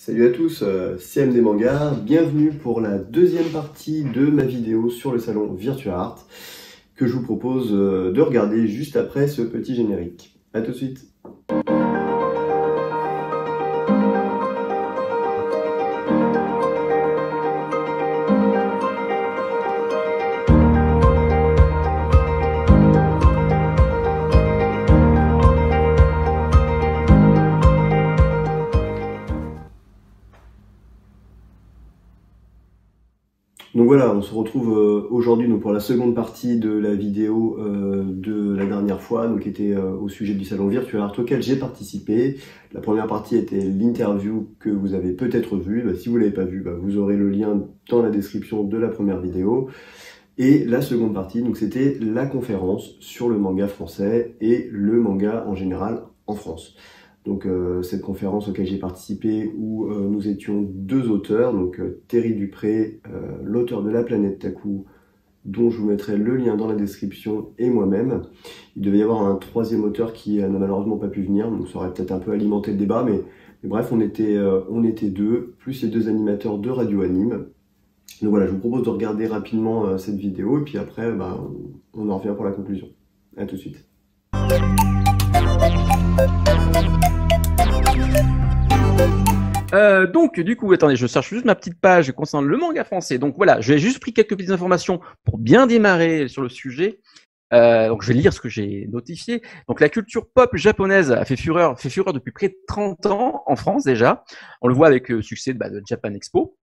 Salut à tous, CMD Manga, bienvenue pour la deuxième partie de ma vidéo sur le salon Virtua Art que je vous propose de regarder juste après ce petit générique. A tout de suite. Donc voilà, on se retrouve aujourd'hui pour la seconde partie de la vidéo de la dernière fois, donc qui était au sujet du salon Virtua Art auquel j'ai participé. La première partie était l'interview que vous avez peut-être vue. Si vous l'avez pas vue, vous aurez le lien dans la description de la première vidéo. Et la seconde partie, donc c'était la conférence sur le manga français et le manga en général en France. Donc cette conférence auquel j'ai participé où nous étions deux auteurs, donc Terry Dupré, l'auteur de La Planète Taku, dont je vous mettrai le lien dans la description, et moi-même. Il devait y avoir un troisième auteur qui n'a malheureusement pas pu venir, donc ça aurait peut-être un peu alimenté le débat, mais bref, on était deux, plus les deux animateurs de Radio Anime. Donc voilà, je vous propose de regarder rapidement cette vidéo, et puis après, on en revient pour la conclusion. A tout de suite. Donc du coup, attendez, je cherche juste ma petite page concernant le manga français. Donc voilà, j'ai juste pris quelques petites informations pour bien démarrer sur le sujet. Donc je vais lire ce que j'ai notifié. Donc la culture pop japonaise a fait fureur depuis près de 30 ans en France déjà. On le voit avec le succès de Japan Expo.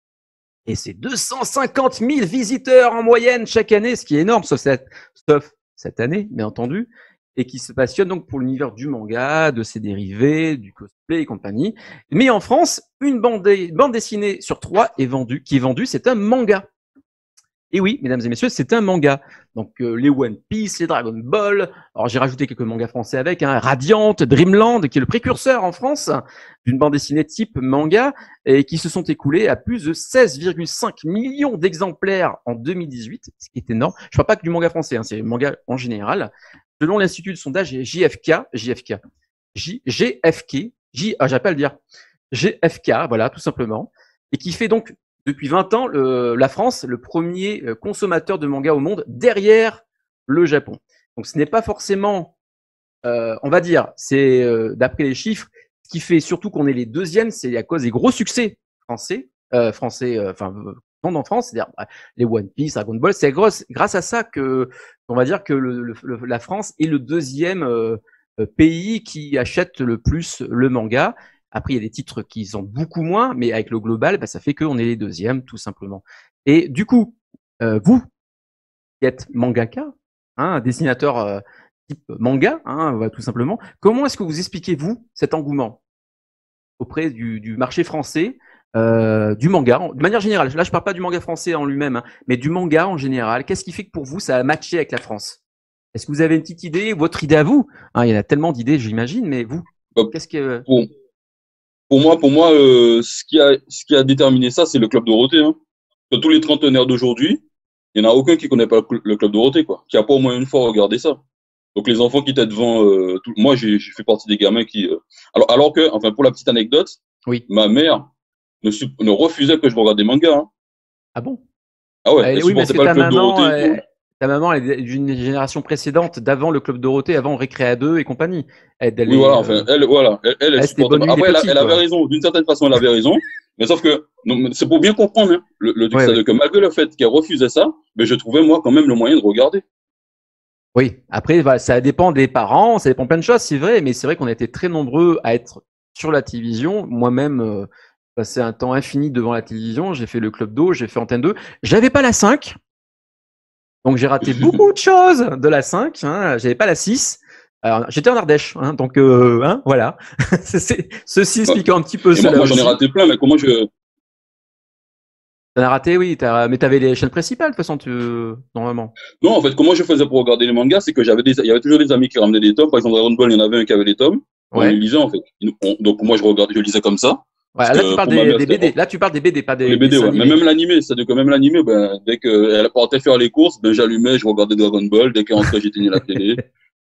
Et c'est 250 000 visiteurs en moyenne chaque année, ce qui est énorme, sauf cette année, bien entendu, et qui se passionne donc pour l'univers du manga, de ses dérivés, du cosplay et compagnie. Mais en France, une bande dessinée sur 3 qui est vendue, c'est un manga. Et oui, mesdames et messieurs, c'est un manga. Donc les One Piece, les Dragon Ball. Alors j'ai rajouté quelques mangas français avec, Radiant, Dreamland, qui est le précurseur en France d'une bande dessinée type manga et qui se sont écoulés à plus de 16,5 millions d'exemplaires en 2018, ce qui est énorme. Je parle pas que du manga français, c'est le manga en général. Selon l'institut de sondage GFK, voilà, tout simplement, et qui fait donc depuis 20 ans la France le premier consommateur de manga au monde derrière le Japon. Donc ce n'est pas forcément, on va dire, c'est d'après les chiffres, ce qui fait surtout qu'on est les deuxièmes, c'est à cause des gros succès français, en France, c'est-à-dire les One Piece, Dragon Ball, c'est grâce à ça que on va dire que la France est le deuxième pays qui achète le plus le manga. Après, il y a des titres qui sont beaucoup moins, mais avec le global, ça fait qu'on est les deuxièmes, tout simplement. Et du coup, vous qui êtes mangaka, un dessinateur type manga, tout simplement, comment est-ce que vous expliquez, vous, cet engouement auprès du marché français, du manga, de manière générale? Là, je parle pas du manga français en lui-même, mais du manga en général. Qu'est-ce qui fait que pour vous, ça a matché avec la France? Est-ce que vous avez une petite idée, votre idée à vous? Il y en a tellement d'idées, j'imagine, mais vous, qu'est-ce que... Pour moi, ce qui a déterminé ça, c'est le Club Dorothée. De tous les trentenaires d'aujourd'hui, il n'y en a aucun qui connaît pas le Club Dorothée, quoi, qui a pas au moins une fois regardé ça. Donc les enfants qui étaient devant, moi j'ai fait partie des gamins qui, alors que, enfin pour la petite anecdote, oui, ma mère ne refusait que je regarde des mangas. Ah bon? Ah ouais, elle supportait pas le Club Dorothée. Ta maman, elle est d'une génération précédente, d'avant le Club Dorothée, avant Récréa 2 et compagnie. Oui, voilà, enfin, elle supportait pas. Après, elle avait raison. D'une certaine façon, elle avait raison. Mais sauf que, c'est pour bien comprendre, le truc, c'est que malgré le fait qu'elle refusait ça, mais je trouvais, moi, quand même, le moyen de regarder. Oui. Après, ça dépend des parents, ça dépend plein de choses, c'est vrai, mais c'est vrai qu'on a été très nombreux à être sur la télévision. Moi-même, passé un temps infini devant la télévision. J'ai fait le Club d'eau, j'ai fait Antenne 2. J'avais pas la 5. Donc j'ai raté beaucoup de choses de la 5, j'avais pas la 6. Alors, j'étais en Ardèche, donc voilà. Ceci expliquant un petit peu cela. Moi j'en ai raté plein, mais comment je... T'en as raté, oui, mais t'avais les chaînes principales, de toute façon, normalement. Non, en fait, comment je faisais pour regarder les mangas, c'est que il y avait toujours des amis qui ramenaient des tomes. Par exemple, Dragon Ball, il y en avait un qui avait les tomes. On les lisait, en fait. Donc moi je lisais comme ça. Ouais, là, tu parles des BD. Là, tu parles des BD, pas des. Les BD, ouais. Mais même l'animé, c'est-à-dire que même l'animé, dès qu'elle partait faire les courses, j'allumais, je regardais Dragon Ball. Dès qu'elle rentrait, j'éteignais la télé.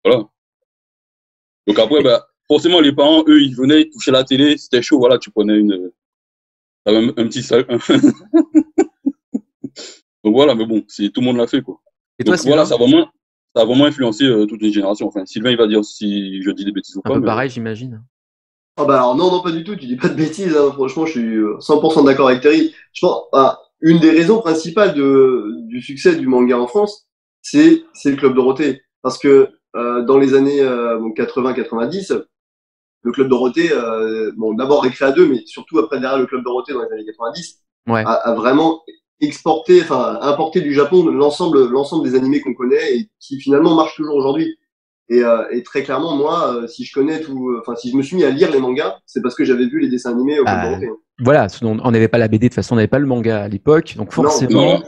Voilà. Donc après, forcément, les parents, eux, ils venaient, ils touchaient la télé, c'était chaud, voilà, tu prenais une. T'as même un petit salut. Donc voilà, mais bon, tout le monde l'a fait, quoi. Et toi, Donc voilà, Sylvain? ça a vraiment influencé toute une génération. Enfin, Sylvain, il va dire si je dis des bêtises ou Un pas, peu mais pareil, j'imagine. Ah bah alors non, non, pas du tout, tu dis pas de bêtises, hein. Franchement, je suis 100% d'accord avec Terry. Je pense, une des raisons principales du succès du manga en France, c'est le Club Dorothée. Parce que dans les années 80-90, le Club Dorothée, bon d'abord Récré à 2, mais surtout après derrière le Club Dorothée dans les années 90, Ouais. a vraiment exporté, enfin importé du Japon l'ensemble des animés qu'on connaît et qui finalement marchent toujours aujourd'hui. Et très clairement, moi, si je connais tout, enfin, si je me suis mis à lire les mangas, c'est parce que j'avais vu les dessins animés au Club Bah, Dorothée. voilà, on n'avait pas la BD, de toute façon, on n'avait pas le manga à l'époque. Donc Non, forcément,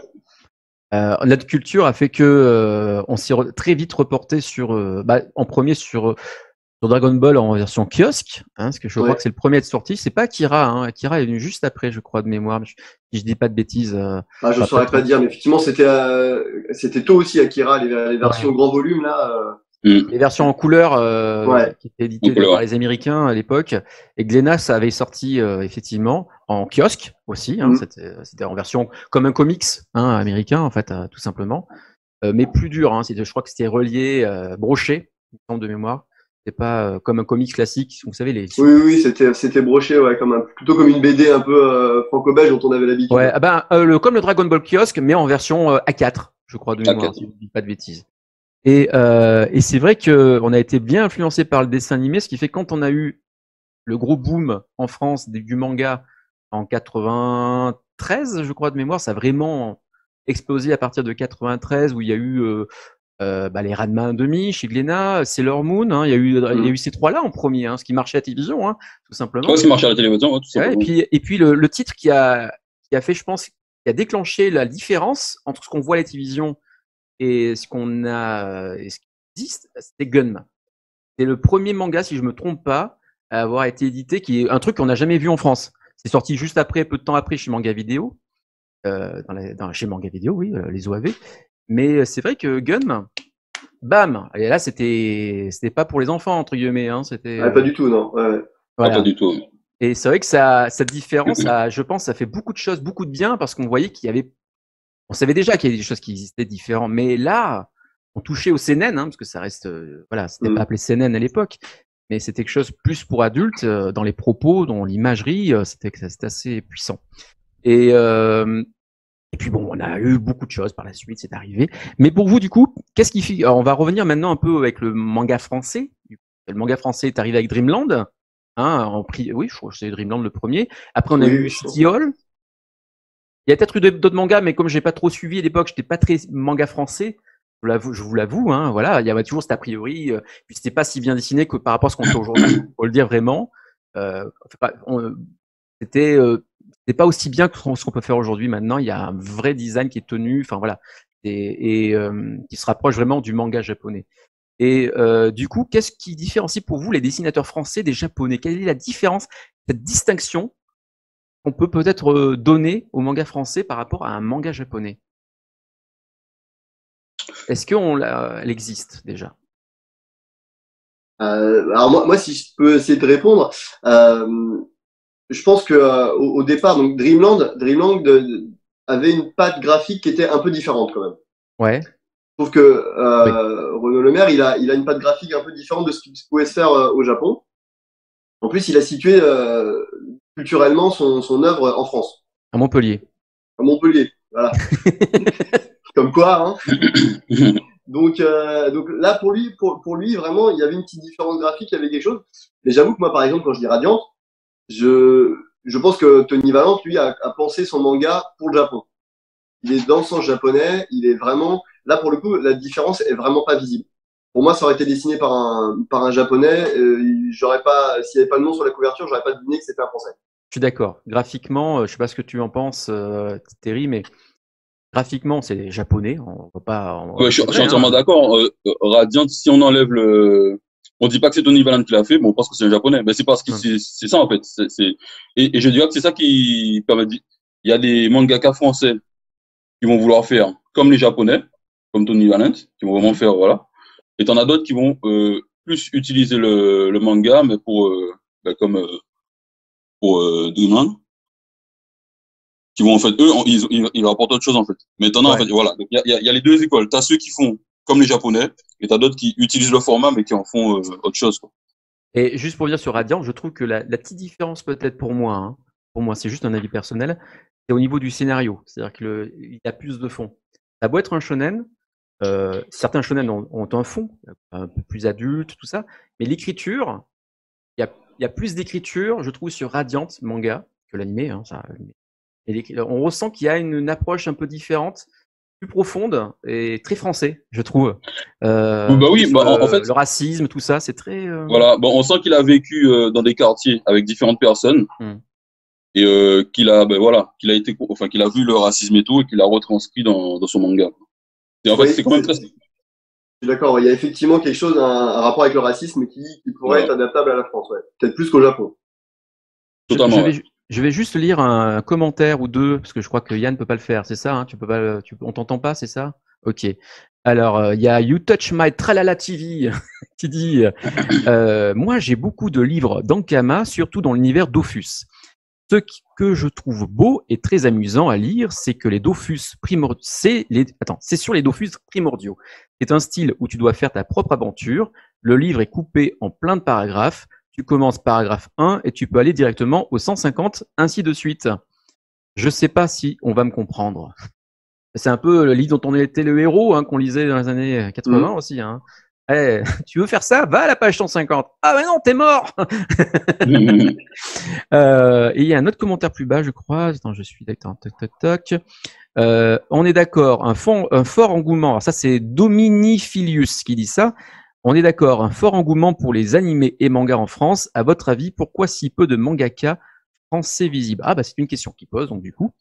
voilà. notre culture a fait que on s'est très vite reporté sur, en premier sur Dragon Ball en version kiosque, hein, parce que je crois ouais. que c'est le premier à être sorti. C'est pas Akira, hein. Akira est venu juste après, je crois, de mémoire. Mais si je dis pas de bêtises, Ah, je bah, saurais peut-être. pas dire, mais effectivement, c'était tôt aussi Akira, les Ouais. versions grand volume là. Les versions en couleur Ouais. qui étaient Donc, éditées par les Américains à l'époque. Et Glénat, ça avait sorti effectivement en kiosque aussi. Hein, Mm. c'était en version comme un comics hein, américain en fait, tout simplement. Mais plus dur. Hein, je crois que c'était relié, broché, il me semble de mémoire. C'était pas comme un comics classique. Vous savez les. Oui, oui, c'était broché, ouais, plutôt comme une BD un peu franco-belge dont on avait l'habitude. Ouais, comme le Dragon Ball kiosque, mais en version A4, je crois de mémoire, si je ne dis pas de bêtises. Et c'est vrai que on a été bien influencé par le dessin animé, ce qui fait que quand on a eu le gros boom en France du manga en 93, je crois de mémoire, ça a vraiment explosé à partir de 93 où il y a eu les Ranma 1,5 chez Glénat, Sailor Moon, hein, il y a eu ces trois-là en premier, hein, ce qui marchait à la télévision, hein, tout simplement. Ouais, ce qui marchait à la télévision, ouais, tout Ouais, simplement. et puis le titre qui a fait, je pense, qui a déclenché la différence entre ce qu'on voit à la télévision et ce qu'on a, et ce qui existe, c'était Gunma. C'est le premier manga, si je me trompe pas, à avoir été édité, qui est un truc qu'on n'a jamais vu en France. C'est sorti juste après, peu de temps après, chez Manga Vidéo, chez Manga Vidéo, oui, les OAV. Mais c'est vrai que Gunma, bam, et là c'était pas pour les enfants entre guillemets, hein, c'était Ouais, pas du tout, non. Ouais. Ah, pas voilà. du tout. Et c'est vrai que cette différence, je pense, ça fait beaucoup de choses, beaucoup de bien, parce qu'on voyait qu'il y avait, on savait déjà qu'il y avait des choses qui existaient différentes, mais là, on touchait au seinen, hein, parce que ça reste, voilà, c'était pas appelé seinen à l'époque, mais c'était quelque chose plus pour adultes, dans les propos, dans l'imagerie, c'était assez puissant. Et puis bon, on a eu beaucoup de choses par la suite, c'est arrivé. Mais pour vous, du coup, qu'est-ce qui fait, alors, on va revenir maintenant un peu avec le manga français. Le manga français est arrivé avec Dreamland. Hein, oui, je crois que c'est Dreamland le premier. Après, on a eu City Hall. Il y a peut-être eu d'autres mangas, mais comme j'ai pas trop suivi à l'époque, j'étais pas très manga français. Je vous l'avoue, hein, voilà, il y avait toujours cet a priori, puis c'était pas si bien dessiné que par rapport à ce qu'on fait aujourd'hui. Faut le dire vraiment. C'était pas aussi bien que ce qu'on peut faire aujourd'hui. Maintenant, il y a un vrai design qui est tenu, enfin voilà, et qui se rapproche vraiment du manga japonais. Et du coup, qu'est-ce qui différencie pour vous les dessinateurs français des japonais? Quelle est la différence, cette distinction qu'on peut peut-être donner au manga français par rapport à un manga japonais? Est-ce elle existe déjà? Alors moi, si je peux essayer de répondre, je pense que au départ, donc Dreamland avait une patte graphique qui était un peu différente quand même. Ouais. Je trouve que Renaud Le Maire, il a une patte graphique un peu différente de ce qui pouvait se faire au Japon. En plus, il a situé culturellement son œuvre en France, À Montpellier. à Montpellier. Voilà. Comme quoi, hein. Donc là, pour lui, vraiment, il y avait une petite différence graphique, il y avait quelque chose. Mais j'avoue que moi, par exemple, quand je dis Radiant, je pense que Tony Valente, lui, a pensé son manga pour le Japon. Il est dans le sens japonais, il est vraiment, là, pour le coup, la différence est vraiment pas visible. Pour moi, ça aurait été dessiné par un japonais, j'aurais pas, s'il n'y avait pas le nom sur la couverture, j'aurais pas deviné que c'était un français. Je suis d'accord. Graphiquement, je sais pas ce que tu en penses, Terry, mais graphiquement, c'est japonais. On va pas. Ouais, je suis entièrement d'accord. Radiant, si on enlève on dit pas que c'est Tony Valente qui l'a fait, mais on pense que c'est un japonais. Mais c'est parce que c'est ça en fait. Et je dirais que c'est ça qui permet. Il y a des mangaka français qui vont vouloir faire comme les japonais, comme Tony Valente, qui vont vraiment faire voilà. Et t'en as d'autres qui vont plus utiliser le manga, mais pour Dreamland. qui vont en fait, eux, ils rapportent autre chose en fait. Maintenant, en Ouais. fait, voilà. Donc, il y a les deux écoles. T'as ceux qui font comme les Japonais, et t'as d'autres qui utilisent le format, mais qui en font autre chose, quoi. Et juste pour dire sur Radiant, je trouve que la petite différence peut-être pour moi, c'est juste un avis personnel, c'est au niveau du scénario. C'est-à-dire il y a plus de fond. Ça a beau être un shonen, certains shonen ont un fond un peu plus adulte, tout ça, mais l'écriture, il y a plus d'écriture, je trouve, sur Radiant manga que l'animé. Hein, on ressent qu'il y a une approche un peu différente, plus profonde et très français, je trouve. Bah oui, Sur bah en fait, le racisme, tout ça, c'est très. voilà. Bon, on sent qu'il a vécu dans des quartiers avec différentes personnes Hmm. et qu'il a, ben voilà, qu'il a été, enfin, qu'il a vu le racisme et tout et qu'il a retranscrit dans son manga. Et en fait, Oui, c'est quand même très, je suis d'accord. Il y a effectivement quelque chose, un rapport avec le racisme qui pourrait voilà, être adaptable à la France, ouais. Peut-être plus qu'au Japon. Je totalement, ouais. vais, je vais juste lire un commentaire ou deux, parce que je crois que Yann peut pas le faire, c'est ça, hein, tu peux pas, on t'entend pas, c'est ça? Ok. Alors, il y a You Touch My Tralala TV qui dit moi, j'ai beaucoup de livres d'Ankama, surtout dans l'univers Dofus. Que je trouve beau et très amusant à lire, c'est que les Dofus primordiaux, c'est sur les Dofus primordiaux. C'est un style où tu dois faire ta propre aventure. Le livre est coupé en plein de paragraphes. Tu commences paragraphe 1 et tu peux aller directement au 150, ainsi de suite. Je sais pas si on va me comprendre. C'est un peu le livre dont on était le héros, hein, qu'on lisait dans les années 80 Mhm. aussi. Hein. Eh, tu veux faire ça? Va à la page 150. Ah mais non, t'es mort. Et il y a un autre commentaire plus bas, je crois. Attends, je suis d'accord. Toc, toc, toc. On est d'accord. Un fort engouement. Alors ça, c'est Dominifilius qui dit ça. On est d'accord. Un fort engouement pour les animés et mangas en France. À votre avis, pourquoi si peu de mangaka français visibles? Ah bah c'est une question qui pose. Donc du coup,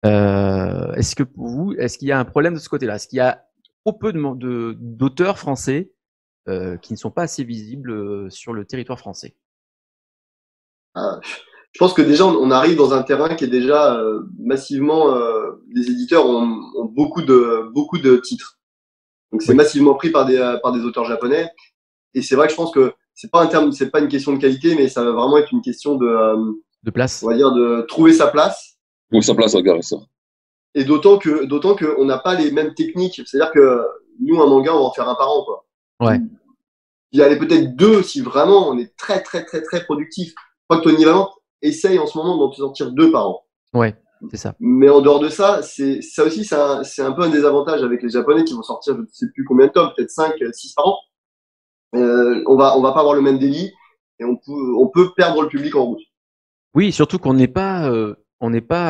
est-ce que pour vous, est-ce qu'il y a un problème de ce côté-là? Est-ce qu'il y a trop peu d'auteurs français qui ne sont pas assez visibles sur le territoire français? Ah, je pense que déjà on arrive dans un terrain qui est déjà massivement. Les éditeurs ont beaucoup de titres, donc c'est Oui, massivement pris par des auteurs japonais. Et c'est vrai que je pense que c'est pas une question de qualité, mais ça va vraiment être une question de, de on place. va dire, de trouver sa place. Faut que sa place, regarde ça. Et d'autant que on n'a pas les mêmes techniques. C'est-à-dire que nous, un manga, on va en faire un par an, quoi. Ouais, Il y en a peut-être deux si vraiment on est très productif. Je crois que Tony Valente essaye en ce moment d'en sortir deux par an. ouais, c'est ça. Mais en dehors de ça, ça aussi, c'est un peu un désavantage avec les Japonais qui vont sortir, je ne sais plus combien de tomes, peut-être 5, 6 par an. On va pas avoir le même délit et on peut perdre le public en route. Oui, surtout on n'est pas,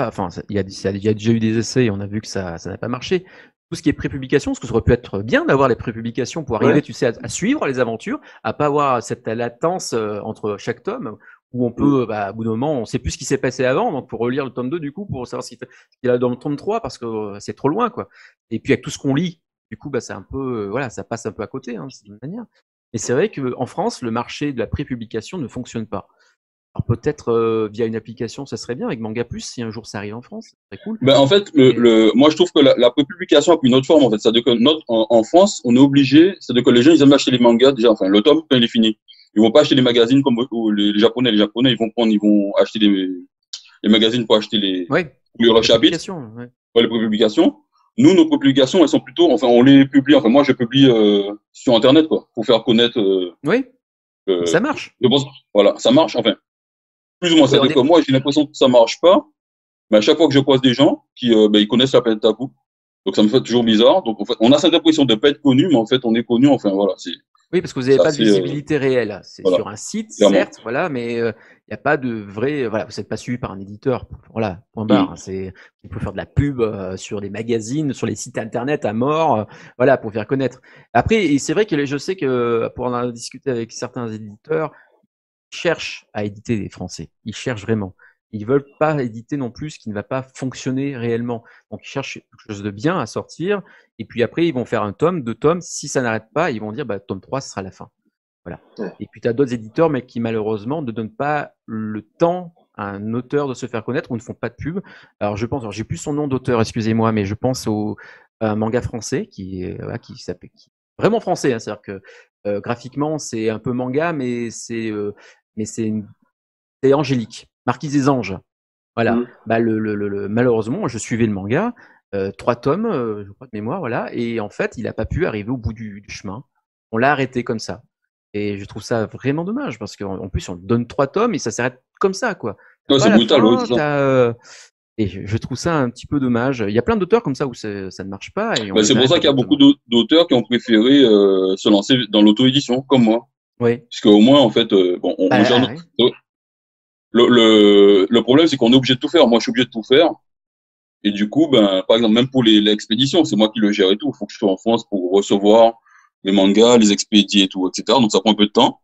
enfin, il y a déjà eu des essais et on a vu que ça n'a pas marché. Tout ce qui est prépublication, parce que ça aurait pu être bien d'avoir les prépublications pour arriver, Ouais. tu sais, à suivre les aventures, à pas avoir cette latence entre chaque tome, où on Mm. peut, bah, à bout d'un moment, on sait plus ce qui s'est passé avant, donc pour relire le tome 2 du coup, pour savoir ce qu'il y a dans le tome 3, parce que c'est trop loin, quoi. Et puis avec tout ce qu'on lit, du coup, bah, c'est un peu, voilà, ça passe un peu à côté, hein, d'une manière. Et c'est vrai qu'en France, le marché de la prépublication ne fonctionne pas. Alors peut-être via une application, ça serait bien avec Manga Plus si un jour ça arrive en France, ça serait cool. Ben, en fait, Et, moi, je trouve que la publication a pris une autre forme, en fait. C'est-à-dire que en France, on est obligé, c'est-à-dire que les gens, ils aiment acheter les mangas, déjà, enfin, le tome, quand il est fini. Ils vont pas acheter les magazines comme les Japonais. Les Japonais, ils vont acheter les magazines pour acheter ouais, pour lire leurs chapitres, prépublication, ouais. pour les prépublications. Nous, nos publications, elles sont plutôt, enfin, on les publie, enfin, moi, je publie, sur Internet, quoi, pour faire connaître, Oui, euh, ça marche. je pense, voilà, ça marche, enfin, plus ou moins. Oui, on C'est-à-dire que est, moi, j'ai l'impression que ça marche pas, mais à chaque fois que je croise des gens qui, ben, ils connaissent la planète Taku. Donc ça me fait toujours bizarre. Donc en fait, on a cette impression de pas être connu, mais en fait, on est connu. Enfin voilà, oui, parce que vous n'avez c'est pas de assez, visibilité réelle. C'est voilà, sur un site, clairement. certes, voilà, mais il n'y a pas de vrai, voilà, vous n'êtes pas suivi par un éditeur, voilà, point barre. Mm. Hein, il faut faire de la pub sur des magazines, sur les sites internet à mort, voilà, pour faire connaître. Après, et c'est vrai que je sais que pour en avoir discuté avec certains éditeurs, cherchent à éditer des Français. Ils cherchent vraiment. Ils veulent pas éditer non plus ce qui ne va pas fonctionner réellement. Donc ils cherchent quelque chose de bien à sortir. Et puis après, ils vont faire un tome, deux tomes. Si ça n'arrête pas, ils vont dire bah, tome 3, ce sera la fin. Voilà. Ouais. Et puis tu as d'autres éditeurs, mais qui malheureusement ne donnent pas le temps à un auteur de se faire connaître ou ne font pas de pub. Alors je pense, alors j'ai plus son nom d'auteur, excusez-moi, mais je pense à un manga français qui s'appelle vraiment français. Hein, c'est-à-dire que graphiquement c'est un peu manga, mais c'est angélique. Marquise des anges. Voilà. Mhm. Bah, malheureusement, je suivais le manga, 3 tomes, je crois de mémoire, voilà. Et en fait, il n'a pas pu arriver au bout du chemin. On l'a arrêté comme ça. Et je trouve ça vraiment dommage parce qu'en plus, on te donne 3 tomes et ça s'arrête comme ça, quoi. T'as Ouais, pas c'est la brutal, ouais, fin, c'est ça. et je trouve ça un petit peu dommage. Il y a plein d'auteurs comme ça où ça ne marche pas et on Ben, c'est les pour arrête ça qu'il y a beaucoup abruptement. d'auteurs qui ont préféré se lancer dans l'auto-édition, comme moi. Oui. Parce qu'au moins, en fait, bon, on gère Ah, oui. le problème, c'est qu'on est obligé de tout faire. Moi, je suis obligé de tout faire. Et du coup, ben, par exemple, même pour l'expédition, c'est moi qui le gère et tout. Il faut que je sois en France pour recevoir mes mangas, les expédier et tout, etc. Donc, ça prend un peu de temps.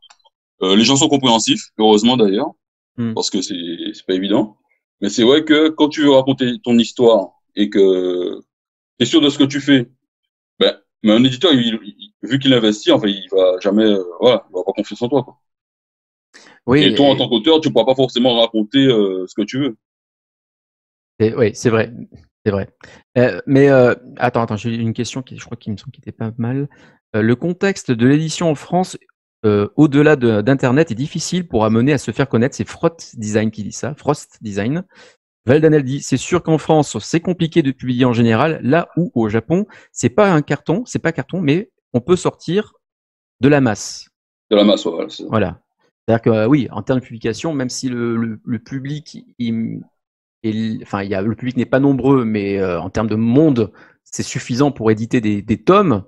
Les gens sont compréhensifs, heureusement d'ailleurs, Hmm. parce que c'est pas évident. Mais c'est vrai que quand tu veux raconter ton histoire et que t'es sûr de ce que tu fais, ben, mais un éditeur, vu qu'il investit, enfin, il va jamais, voilà, il va avoir confiance en toi, quoi. Oui, Et toi, en tant qu'auteur, tu pourras pas forcément raconter ce que tu veux. oui, c'est vrai. C'est vrai. Mais attends, j'ai une question qui, je crois qu'il me semble qu'il était pas mal. Le contexte de l'édition en France, au-delà d'Internet, est difficile pour amener à se faire connaître. C'est Frost Design qui dit ça. Frost Design. Valdanel dit, c'est sûr qu'en France, c'est compliqué de publier en général, là où au Japon, c'est pas carton, mais on peut sortir de la masse. De la masse, voilà. C'est ça. Voilà. C'est-à-dire que oui, en termes de publication, même si le public, enfin, le public n'est pas nombreux, mais en termes de monde, c'est suffisant pour éditer des tomes.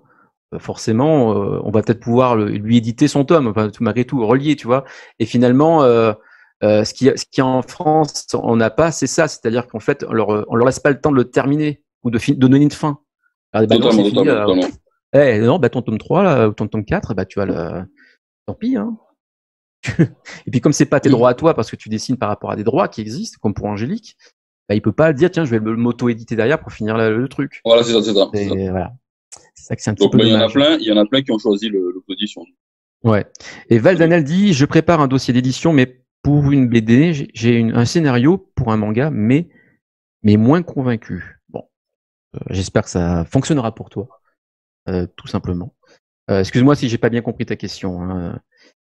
Forcément, on va peut-être pouvoir lui éditer son tome, enfin, malgré tout, relier, tu vois. Et finalement, ce qui en France, on n'a pas, c'est ça, c'est-à-dire qu'en fait, on leur laisse pas le temps de le terminer ou de donner une fin. Alors, bah non, c'est Totalement, fini. totalement, totalement. Non, bah ton tome 3 là, ou ton tome 4, bah tu vas le. Tant pis, hein. Et puis comme c'est pas tes droits à toi, parce que tu dessines par rapport à des droits qui existent, comme pour Angélique, bah, il peut pas dire tiens, je vais le m'auto-éditer derrière pour finir le truc. Voilà, c'est ça, c'est ça, c'est ça. Et voilà. C'est ça que c'est un petit Donc, peu ben, dommage. il y en a plein qui ont choisi l'opposition. Ouais. Et Valdanel dit je prépare un dossier d'édition, mais pour une BD, j'ai un scénario pour un manga, mais moins convaincu. Bon, j'espère que ça fonctionnera pour toi, tout simplement. Excuse-moi si j'ai pas bien compris ta question. Hein.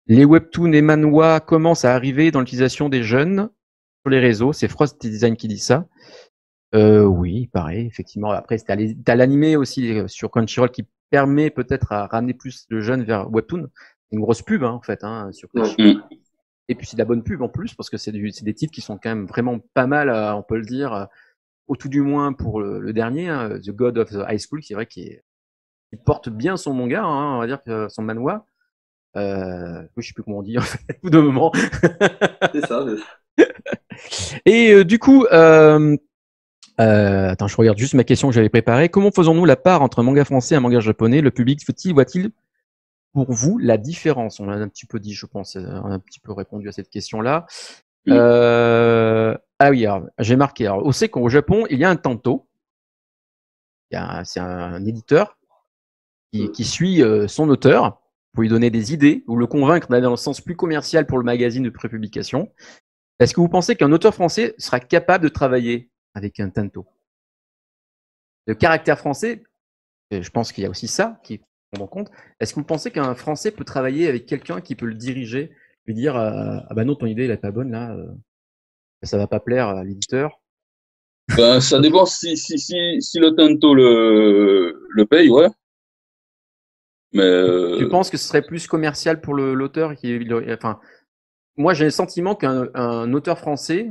Les webtoons et manhwa commencent à arriver dans l'utilisation des jeunes sur les réseaux. C'est Frost Design qui dit ça. Oui, pareil, effectivement. Après, t'as l'animé aussi sur Crunchyroll qui permet peut-être à ramener plus de jeunes vers webtoon. C'est une grosse pub hein, en fait hein, sur Crunchyroll. Mm. Et puis c'est de la bonne pub en plus parce que c'est des titres qui sont quand même vraiment pas mal, on peut le dire, au tout du moins pour le dernier, hein, The God of the High School, qui est vrai qui porte bien son manga, hein, on va dire que son manhwa. Je sais plus comment on dit en fait, au bout d'un moment. C'est ça. Et du coup, attends, je regarde juste ma question que j'avais préparée. Comment faisons-nous la part entre un manga français et un manga japonais? Le public voit-il pour vous la différence? On l'a un petit peu dit, je pense. On a un petit peu répondu à cette question-là. Mm. Ah oui, alors, j'ai marqué. Alors, on sait qu'au Japon, il y a un tanto. C'est un éditeur qui suit son auteur pour lui donner des idées ou le convaincre d'aller dans le sens plus commercial pour le magazine de prépublication. Est-ce que vous pensez qu'un auteur français sera capable de travailler avec un tanto? Le caractère français, je pense qu'il y a aussi ça qui prend en compte. Est-ce que vous pensez qu'un Français peut travailler avec quelqu'un qui peut le diriger, lui dire ah bah non ton idée elle est pas bonne là, ça va pas plaire à l'éditeur. Ben, ça dépend si le Tento le paye, ouais. Mais, Tu penses que ce serait plus commercial pour l'auteur enfin, moi j'ai le sentiment qu'un auteur français,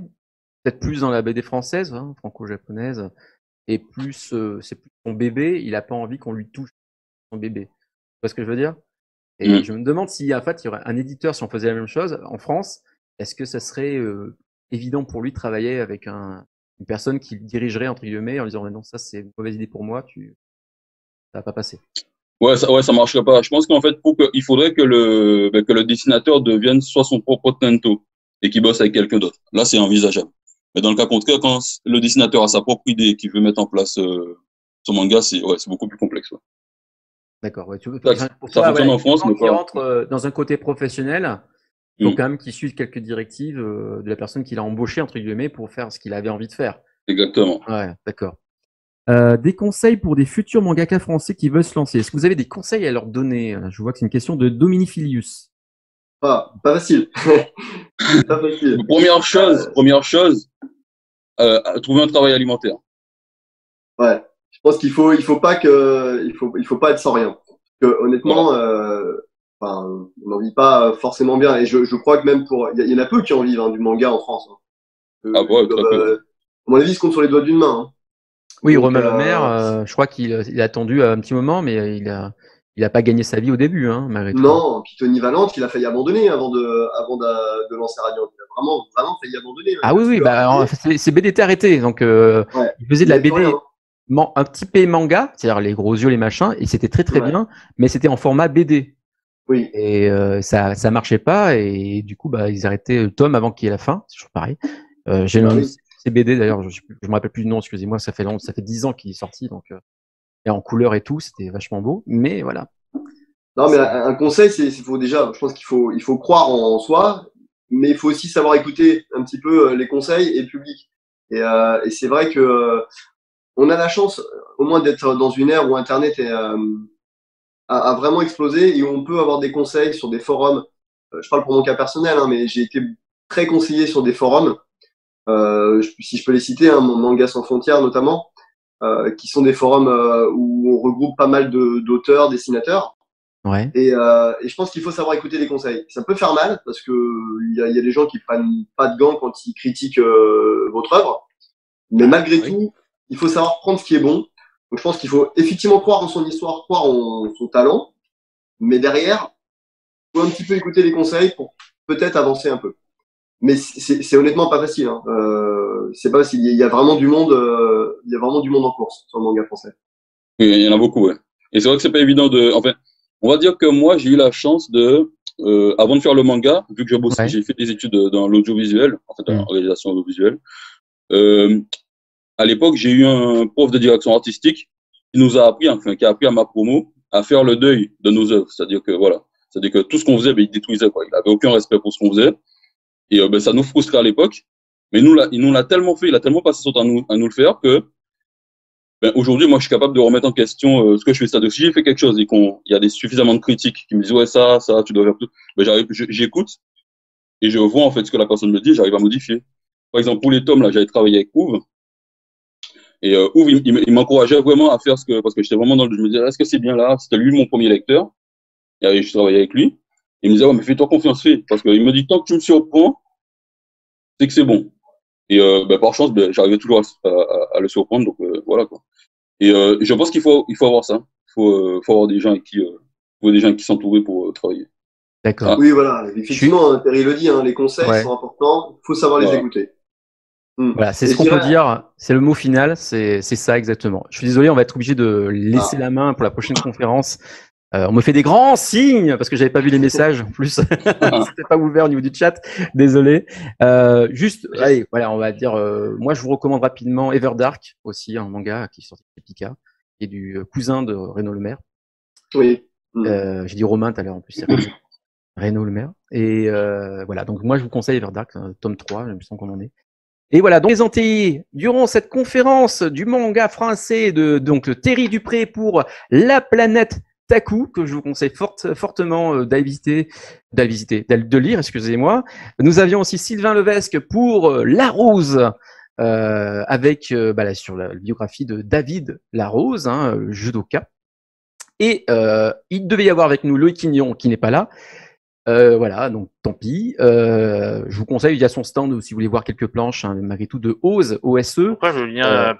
peut-être plus dans la BD française, hein, franco-japonaise, et plus c'est plus son bébé, il a pas envie qu'on lui touche son bébé. Tu vois ce que je veux dire? Et mm. je me demande si en fait il y aurait un éditeur, si on faisait la même chose en France, est-ce que ça serait évident pour lui de travailler avec une personne qui le dirigerait entre guillemets en lui disant non ça c'est une mauvaise idée pour moi, ça va pas passer. Ouais, ça marcherait pas. Je pense qu'en fait, il faudrait que que le dessinateur devienne soit son propre Tento et qu'il bosse avec quelqu'un d'autre. Là, c'est envisageable. Mais dans le cas contraire, quand le dessinateur a sa propre idée et qu'il veut mettre en place son manga, c'est beaucoup plus complexe. Ouais. D'accord. Ouais, pour Ça toi, fonctionne ouais, en France, mais qui pas. rentre dans un côté professionnel, il faut Mm. quand même qu'il suive quelques directives de la personne qu'il a embauché entre guillemets pour faire ce qu'il avait envie de faire. Exactement. Ouais, d'accord. Des conseils pour des futurs mangaka français qui veulent se lancer. Est-ce que vous avez des conseils à leur donner? Je vois que c'est une question de Dominifilius. Pas facile. Pas facile. Première chose, trouver un travail alimentaire. Ouais. Je pense qu'il faut pas être sans rien. Parce que, honnêtement, enfin, on n'en vit pas forcément bien. Et je crois que même il y en a peu qui en vivent, hein, du manga en France. Hein. Ah ouais, très peu. À mon avis, ils se comptent sur les doigts d'une main. Hein. Oui, Donc, Romain Lemaire, je crois qu'il a attendu un petit moment, mais il a pas gagné sa vie au début, hein, malgré tout. Non, puis Tony Valente, il a failli abandonner avant de lancer Radiant. Il a vraiment failli abandonner. Ah oui, bah, c'est BD était arrêté, donc ouais, il faisait de la BD, rien, hein. un petit peu manga, c'est-à-dire les gros yeux, les machins, et c'était très bien, mais c'était en format BD. Oui. Et ça marchait pas, et du coup, bah, ils arrêtaient le tome avant qu'il y ait la fin, c'est toujours pareil. C'est BD d'ailleurs, je me rappelle plus du nom, excusez-moi, ça fait 10 ans qu'il est sorti, donc et en couleur et tout, c'était vachement beau, mais voilà. Non, mais un conseil, je pense il faut croire en soi, mais il faut aussi savoir écouter un petit peu les conseils et le public. Et c'est vrai que on a la chance, au moins, d'être dans une ère où Internet a vraiment explosé et où on peut avoir des conseils sur des forums. Je parle pour mon cas personnel, hein, mais j'ai été très conseillé sur des forums. Si je peux les citer, hein, mon Manga Sans Frontières notamment, qui sont des forums où on regroupe pas mal d'auteurs, dessinateurs. Ouais. Et je pense qu'il faut savoir écouter les conseils. Ça peut faire mal parce que il y a des gens qui prennent pas de gants quand ils critiquent votre œuvre, mais malgré tout, il faut savoir prendre ce qui est bon. Donc je pense qu'il faut effectivement croire en son histoire, croire en son talent, mais derrière, il faut un petit peu écouter les conseils pour peut-être avancer un peu. Mais c'est honnêtement pas facile. Hein. C'est pas facile. Il y a vraiment du monde. Il y a vraiment du monde en course sur le manga français. Oui, il y en a beaucoup, ouais. Et c'est vrai que c'est pas évident enfin, on va dire que moi, j'ai eu la chance avant de faire le manga, vu que j'ai fait des études dans l'audiovisuel, en fait, en réalisation audiovisuelle. À l'époque, j'ai eu un prof de direction artistique qui a appris à ma promo à faire le deuil de nos œuvres. C'est-à-dire que tout ce qu'on faisait, il détruisait, quoi. Il avait aucun respect pour ce qu'on faisait. Et ça nous frustrait à l'époque. Mais il nous l'a tellement fait, il a tellement passé son temps à nous le faire que aujourd'hui, moi, je suis capable de remettre en question ce que je fais. C'est-à-dire que si j'ai fait quelque chose et qu'il y a suffisamment de critiques qui me disent ouais, ça, tu dois faire tout, j'écoute et je vois en fait ce que la personne me dit, j'arrive à modifier. Par exemple, pour les tomes, là, j'avais travaillé avec Ouv. Et Ouv, il m'encourageait vraiment à faire parce que j'étais vraiment je me disais, est-ce que c'est bien là? C'était lui mon premier lecteur. Et je travaillais avec lui. Il me disait, ouais, mais fais-toi confiance, parce qu'il me dit, tant que tu me surprends, c'est que c'est bon. Et par chance, j'arrivais toujours à le surprendre, donc voilà, quoi. Et je pense qu'il faut avoir ça. Il faut avoir des gens avec qui s'entourer pour travailler. D'accord. Oui, voilà. Effectivement, Terry le dit, hein, les conseils sont importants. Il faut savoir les écouter. Voilà, c'est ce qu'on peut dire. C'est le mot final. C'est ça exactement. Je suis désolé, on va être obligé de laisser la main pour la prochaine conférence. On me fait des grands signes parce que j'avais pas vu les messages en plus. C'était pas ouvert au niveau du chat. Désolé. Allez, voilà, on va dire. Moi, je vous recommande rapidement Everdark aussi, un manga qui est sorti chez Pika, qui est du cousin de Renaud Lemaire. Oui. J'ai dit Romain tout à l'heure en plus. C'est Renaud Lemaire. Et voilà. Donc moi, je vous conseille Everdark, tome 3, je me sens qu'on en est. Et voilà, donc présenté durant cette conférence du manga français de Terry Dupré pour La Planète Taku, que je vous conseille fortement de lire, excusez-moi. Nous avions aussi Sylvain Levesque pour La Rose, avec sur la biographie de David Larose, judoka. Et il devait y avoir avec nous Loïc Quignon qui n'est pas là. Voilà, donc tant pis. Je vous conseille, il y a son stand si vous voulez voir quelques planches, malgré tout, de Ose, OSE. Pourquoi le lien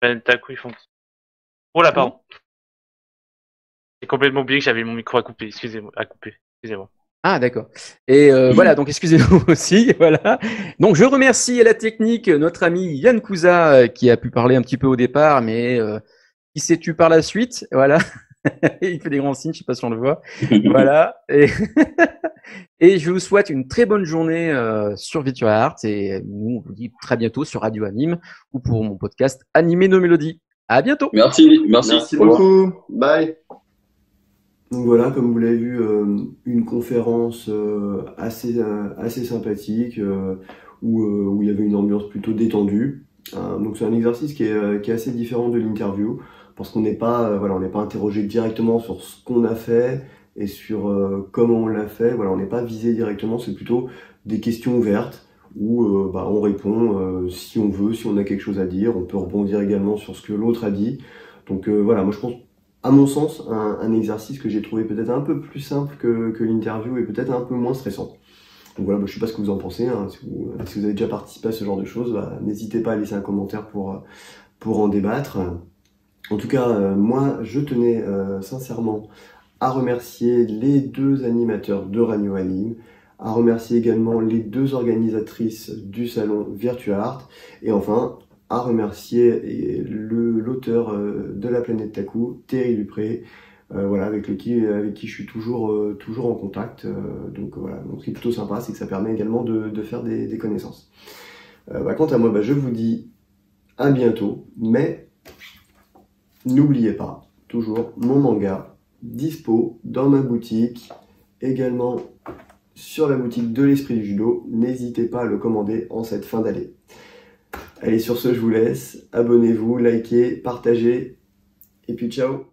Planète Taku, ils font... Oh là, pardon. J'ai complètement oublié que j'avais mon micro à couper, excusez-moi. Ah, d'accord. Et voilà, donc excusez-nous aussi, voilà. Donc je remercie à la technique notre ami Yann Cousa qui a pu parler un petit peu au départ, mais qui s'est tu par la suite, voilà. Il fait des grands signes, je sais pas si on le voit. Voilà. Et je vous souhaite une très bonne journée sur Virtua Art et nous on vous dit très bientôt sur Radio Anime ou pour mon podcast Animer nos mélodies. À bientôt. Merci beaucoup. Bye. Donc voilà, comme vous l'avez vu, une conférence assez sympathique où il y avait une ambiance plutôt détendue. Donc c'est un exercice qui est assez différent de l'interview parce qu'on n'est pas on n'est pas interrogé directement sur ce qu'on a fait et sur comment on l'a fait. Voilà, on n'est pas visé directement, c'est plutôt des questions ouvertes. où on répond si on veut, si on a quelque chose à dire. On peut rebondir également sur ce que l'autre a dit. Donc voilà, moi je pense, à mon sens, un exercice que j'ai trouvé peut-être un peu plus simple que l'interview et peut-être un peu moins stressant. Donc voilà, je sais pas ce que vous en pensez, hein. Si vous avez déjà participé à ce genre de choses, n'hésitez pas à laisser un commentaire pour en débattre. En tout cas, moi je tenais sincèrement à remercier les 2 animateurs de Radio Anime, à remercier également les 2 organisatrices du salon Virtual Art, et enfin à remercier l'auteur de La Planète Taku, Terry Dupré, voilà, avec qui je suis toujours en contact. Donc voilà, donc ce qui est plutôt sympa, c'est que ça permet également de faire des connaissances. Quant à moi, je vous dis à bientôt, mais n'oubliez pas, toujours mon manga dispo dans ma boutique, également sur la boutique de l'Esprit du Judo. N'hésitez pas à le commander en cette fin d'année. Allez, sur ce, je vous laisse. Abonnez-vous, likez, partagez, et puis ciao!